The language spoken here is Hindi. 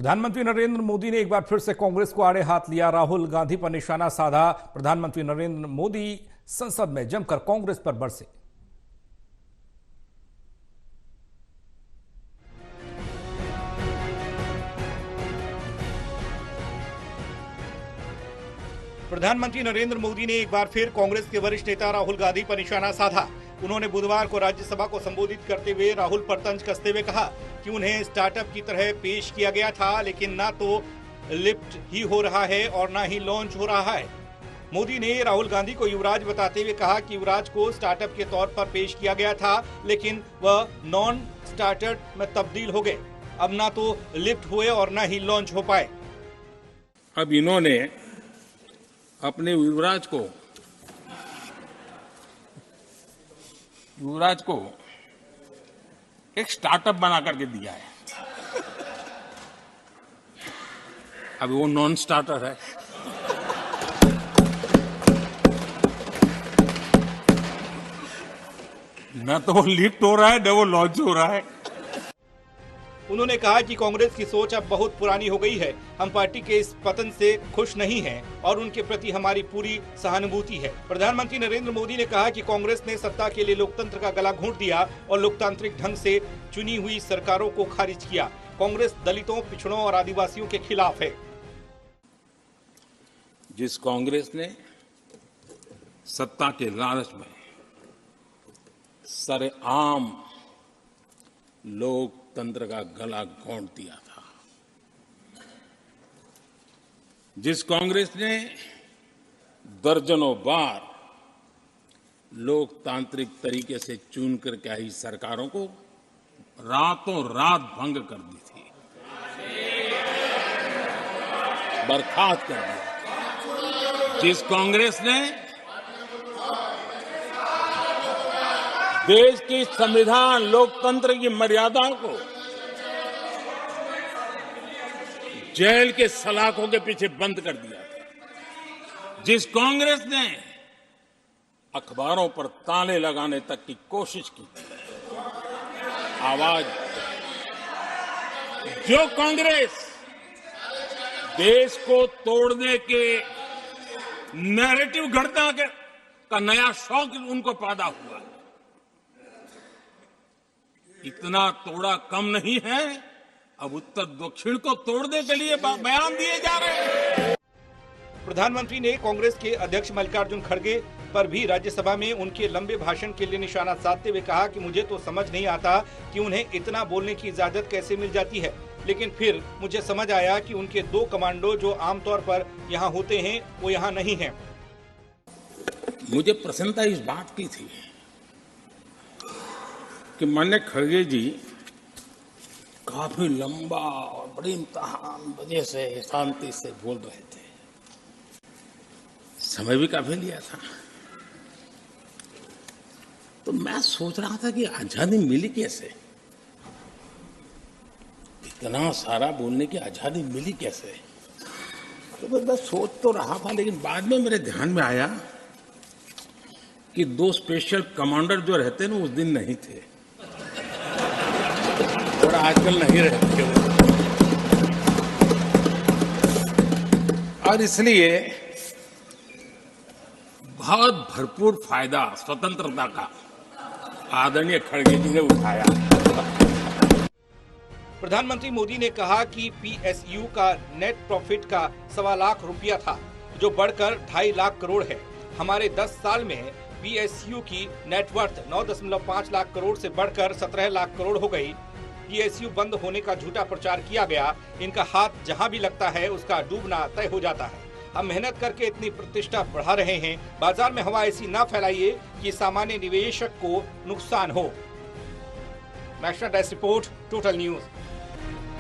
प्रधानमंत्री नरेंद्र मोदी ने एक बार फिर से कांग्रेस को आड़े हाथ लिया। राहुल गांधी पर निशाना साधा। प्रधानमंत्री नरेंद्र मोदी संसद में जमकर कांग्रेस पर बरसे। प्रधानमंत्री नरेंद्र मोदी ने एक बार फिर कांग्रेस के वरिष्ठ नेता राहुल गांधी पर निशाना साधा। उन्होंने बुधवार को राज्यसभा को संबोधित करते हुए राहुल पर तंज कसते हुए कहा कि उन्हें स्टार्टअप की तरह पेश किया गया था, लेकिन ना तो लिफ्ट ही हो रहा है और ना ही लॉन्च हो रहा है। मोदी ने राहुल गांधी को युवराज बताते हुए कहा कि युवराज को स्टार्टअप के तौर पर पेश किया गया था, लेकिन वह नॉन स्टार्टअप में तब्दील हो गए। अब ना तो लिफ्ट हुए और ना ही लॉन्च हो पाए। अब इन्होंने अपने युवराज को एक स्टार्टअप बना करके दिया है। अब वो नॉन स्टार्टर है। न तो वो लिफ्ट हो रहा है, न वो लॉन्च हो रहा है। उन्होंने कहा कि कांग्रेस की सोच अब बहुत पुरानी हो गई है। हम पार्टी के इस पतन से खुश नहीं हैं और उनके प्रति हमारी पूरी सहानुभूति है। प्रधानमंत्री नरेंद्र मोदी ने कहा कि कांग्रेस ने सत्ता के लिए लोकतंत्र का गला घोंट दिया और लोकतांत्रिक ढंग से चुनी हुई सरकारों को खारिज किया। कांग्रेस दलितों, पिछड़ों और आदिवासियों के खिलाफ है। जिस कांग्रेस ने सत्ता के लालच में सरेआम लोकतंत्र का गला घोंट दिया था, जिस कांग्रेस ने दर्जनों बार लोकतांत्रिक तरीके से चुन करके आई सरकारों को रातों रात भंग कर दी थी, बर्खास्त कर दिया, जिस कांग्रेस ने देश की संविधान, लोकतंत्र की मर्यादाओं को जेल के सलाखों के पीछे बंद कर दिया था, जिस कांग्रेस ने अखबारों पर ताले लगाने तक की कोशिश की थी, आवाज, जो कांग्रेस देश को तोड़ने के नैरेटिव घड़ना का नया शौक उनको पैदा हुआ, इतना तोड़ा कम नहीं है, अब उत्तर दक्षिण को तोड़ने के लिए बयान दिए जा रहे हैं। प्रधानमंत्री ने कांग्रेस के अध्यक्ष मल्लिकार्जुन खड़गे पर भी राज्यसभा में उनके लंबे भाषण के लिए निशाना साधते हुए कहा कि मुझे तो समझ नहीं आता कि उन्हें इतना बोलने की इजाजत कैसे मिल जाती है, लेकिन फिर मुझे समझ आया कि उनके दो कमांडो जो आमतौर पर यहाँ होते हैं वो यहाँ नहीं हैं। मुझे प्रसन्नता इस बात की थी कि माननीय खड़गे जी काफी लंबा और बड़ी इम्तिहान वजह से शांति से बोल रहे थे, समय भी काफी लिया था। तो मैं सोच रहा था कि आजादी मिली कैसे, इतना सारा बोलने की आजादी मिली कैसे। तो मैं सोच तो रहा था, लेकिन बाद में मेरे ध्यान में आया कि दो स्पेशल कमांडर जो रहते ना उस दिन नहीं थे और आजकल नहीं रहते, और इसलिए बहुत भरपूर फायदा स्वतंत्रता का आदरणीय खड़गे जी ने उठाया। प्रधानमंत्री मोदी ने कहा कि पीएसयू का नेट प्रॉफिट का 1.25 लाख रुपया था, जो बढ़कर 2.5 लाख करोड़ है। हमारे 10 साल में पीएसयू की नेटवर्थ 9.5 लाख करोड़ से बढ़कर 17 लाख करोड़ हो गई। पीएसयू बंद होने का झूठा प्रचार किया गया। इनका हाथ जहां भी लगता है उसका डूबना तय हो जाता है। हम मेहनत करके इतनी प्रतिष्ठा बढ़ा रहे हैं, बाजार में हवा ऐसी ना फैलाइए कि सामान्य निवेशक को नुकसान हो। National desk report, total news.